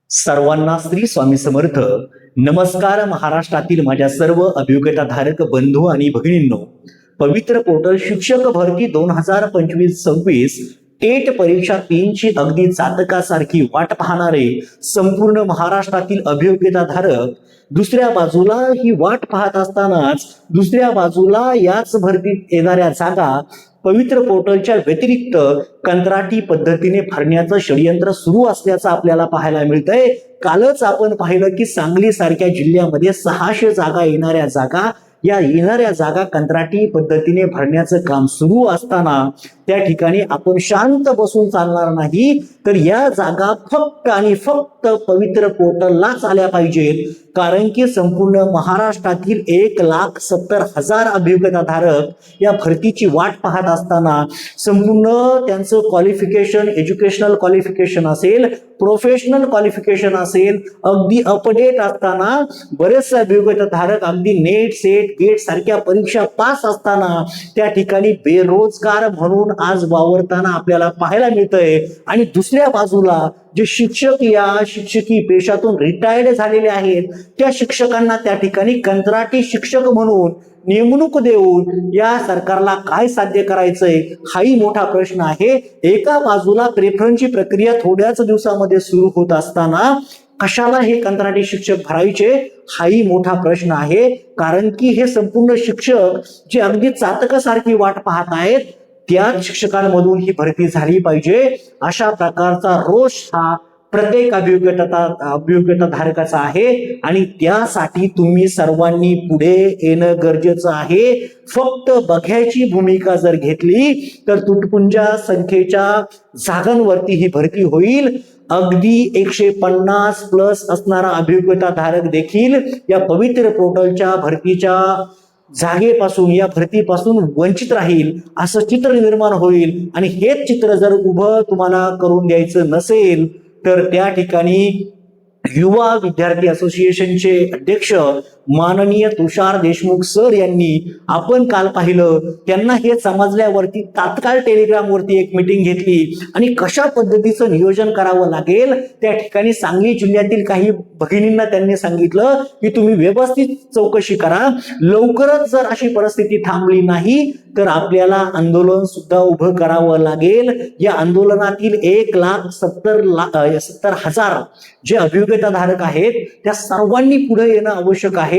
सर्वांना श्री स्वामी समर्थ. नमस्कार. महाराष्ट्रातील माझ्या सर्व अभियोग्यताधारक बंधू आणि भगिनींनो, पवित्र पोर्टल शिक्षक भरती 2025-26 टेट परीक्षा 3ची अगदी जातकासारखी वाट पाहणारे संपूर्ण महाराष्ट्रातील अभियोग्यताधारक दुसऱ्या बाजूला ही वाट पाहत असतानाच दुसऱ्या बाजूला याच भरतीत येणाऱ्या जागा पवित्र पोर्टलच्या व्यतिरिक्त कंत्राटी पद्धतीने भरण्याचं षडयंत्र सुरू असल्याचं आपल्याला पाहायला मिळतंय. कालच आपण पाहिलं की सांगली सारख्या जिल्ह्यामध्ये 600 जागा येणाऱ्या जागा कंत्राटी पद्धतीने भरण्याचं काम सुरू असताना त्या ठिकाणी आपण शांत बसून चालणार नाही, तर या जागा फक्त आणि फक्त पवित्र पोर्टललाच आल्या पाहिजेत. कारण की संपूर्ण महाराष्ट्रातील 1,70,000 अभियोग्यताधारक या भरतीची वाट पाहत असताना संपूर्ण त्यांचं क्वालिफिकेशन, एज्युकेशनल क्वालिफिकेशन असेल, प्रोफेशनल क्वालिफिकेशन असेल, अगदी अपडेट असताना बरेचसे अभियोग्यताधारक अगदी नेट, सेट, गेट सारख्या परीक्षा पास असताना त्या ठिकाणी बेरोजगार म्हणून आज वावरताना आपल्याला पाहायला मिळतंय. आणि दुसऱ्या बाजूला जे शिक्षक या शिक्षकी पेशातून रिटायर्ड झालेले आहेत त्या शिक्षकांना त्या ठिकाणी कंत्राटी शिक्षक म्हणून नेमणूक देऊन या सरकारला काय साध्य करायचंय हाही मोठा प्रश्न आहे. एका बाजूला प्रेफरन्सची प्रक्रिया थोड्याच दिवसामध्ये सुरू होत असताना कशाला हे कंत्राटी शिक्षक भरायचे हाही मोठा प्रश्न आहे. कारण की हे संपूर्ण शिक्षक जे अगदी चातकासारखी वाट पाहत आहेत त्याच शिक्षकांमधून ही भरती झाली पाहिजे, अशा प्रकारचा रोष हा प्रत्येक अभियोग्यताधारकाचा आहे. आणि त्यासाठी तुम्ही सर्वांनी पुढे येणं गरजेचं आहे. फक्त बघ्याची भूमिका जर घेतली तर तुटपुंजा संख्येच्या जागांवरती ही भरती होईल. अगदी 150+ असणारा अभियोग्यताधारक देखील या पवित्र पोर्टलच्या भरतीच्या जागेपासून, या भरतीपासून वंचित राहील असं चित्र निर्माण होईल. आणि हेच चित्र जर उभं तुम्हाला करून द्यायचं नसेल तर त्या ठिकाणी युवा विद्यार्थी असोसिएशनचे अध्यक्ष माननीय तुषार देशमुख सर यांनी आपण काल पाहिलं, त्यांना हे समजल्यावरती तात्काळ टेलिग्रामवरती एक मीटिंग घेतली आणि कशा पद्धतीचं नियोजन करावं लागेल त्या ठिकाणी सांगली जिल्ह्यातील काही भगिनींना त्यांनी सांगितलं की तुम्ही व्यवस्थित चौकशी करा. लवकरच जर अशी परिस्थिती थांबली नाही तर आपल्याला आंदोलन सुद्धा उभं करावं लागेल. या आंदोलनातील 1,70,000 जे अभियोग्यताधारक आहेत त्या सर्वांनी पुढे येणं आवश्यक आहे.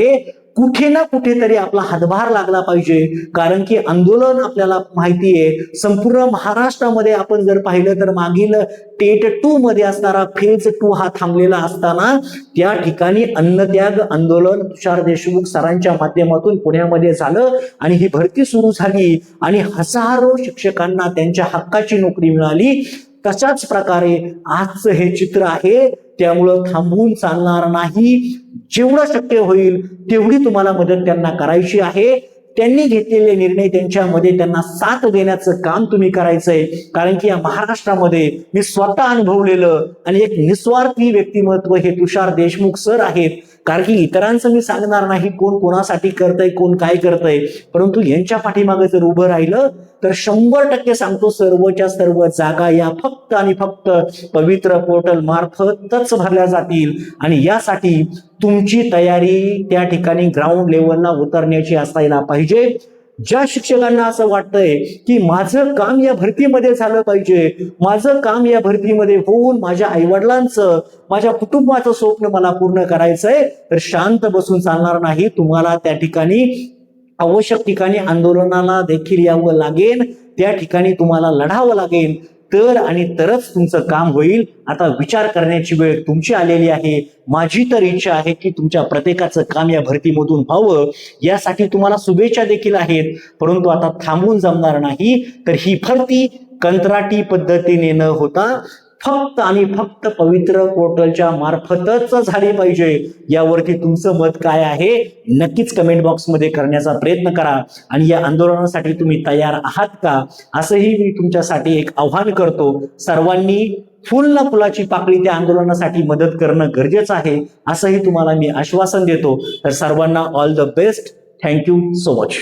कुठे ना कुठेतरी आपला हातभार लागला पाहिजे. कारण की आंदोलन आपल्याला माहिती आहे संपूर्ण महाराष्ट्रामध्ये आपण जर पाहिलं तर मागील टेट 2 मध्ये असणारा फेज 2 हा थांबलेला असताना त्या ठिकाणी अन्नत्याग आंदोलन तुषार देशमुख सरांच्या माध्यमातून पुण्यामध्ये झालं आणि ही भरती सुरू झाली आणि हजारो शिक्षकांना त्यांच्या हक्काची नोकरी मिळाली. तशाच प्रकारे आजचं हे चित्र आहे. त्यामुळं थांबून चालणार नाही. जेवढं शक्य होईल तेवढी तुम्हाला मदत त्यांना करायची आहे. त्यांनी घेतलेले निर्णय त्यांच्यामध्ये त्यांना साथ देण्याचं काम तुम्ही करायचंय. कारण की या महाराष्ट्रामध्ये मी स्वतः अनुभवलेलं आणि एक निस्वार्थी व्यक्तिमत्व हे तुषार देशमुख सर आहेत. कारण की इतरांचं मी सांगणार नाही कोण कोणासाठी करतंय, कोण काय करतंय, परंतु यांच्या पाठीमागे जर उभं राहिलं तर 100% सांगतो सर्वच्या सर्व जागा या फक्त आणि फक्त पवित्र पोर्टल मार्फतच भरल्या जातील. आणि यासाठी तुमची तयारी त्या ठिकाणी ग्राउंड लेवलला उतरण्याची असायला पाहिजे. ज्या शिक्षकांना असं वाटतंय की माझं काम या भरतीमध्ये झालं पाहिजे, माझं काम या भरतीमध्ये होऊन माझ्या आईवडिलांचं, माझ्या कुटुंबाचं स्वप्न मला पूर्ण करायचंय, तर शांत बसून चालणार नाही. तुम्हाला त्या ठिकाणी आवश्यक ठिकाणी आंदोलनाला देखील यावं लागेल. त्या ठिकाणी तुम्हाला लढावं लागेल. तरच तुमचं काम होईल. आता विचार करण्याची वेळ तुमची आलेली आहे. माझी तर इच्छा आहे की तुमच्या प्रत्येकाचं काम या भरतीमधून व्हावं. यासाठी तुम्हाला शुभेच्छा देखील आहेत. परंतु आता थांबून जमणार नाही. तर ही भरती कंत्राटी पद्धतीने न होता फक्त आणि फक्त पवित्र पोर्टलच्या मार्फतच झाली पाहिजे. यावरती तुमचं मत काय आहे नक्कीच कमेंट बॉक्समध्ये करण्याचा प्रयत्न करा. आणि या आंदोलनासाठी तुम्ही तयार आहात का असंही मी तुमच्यासाठी एक आव्हान करतो. सर्वांनी फुल ना फुलाची पाकळी त्या आंदोलनासाठी मदत करणं गरजेचं आहे असंही तुम्हाला मी आश्वासन देतो. तर सर्वांना all the best. Thank you so much.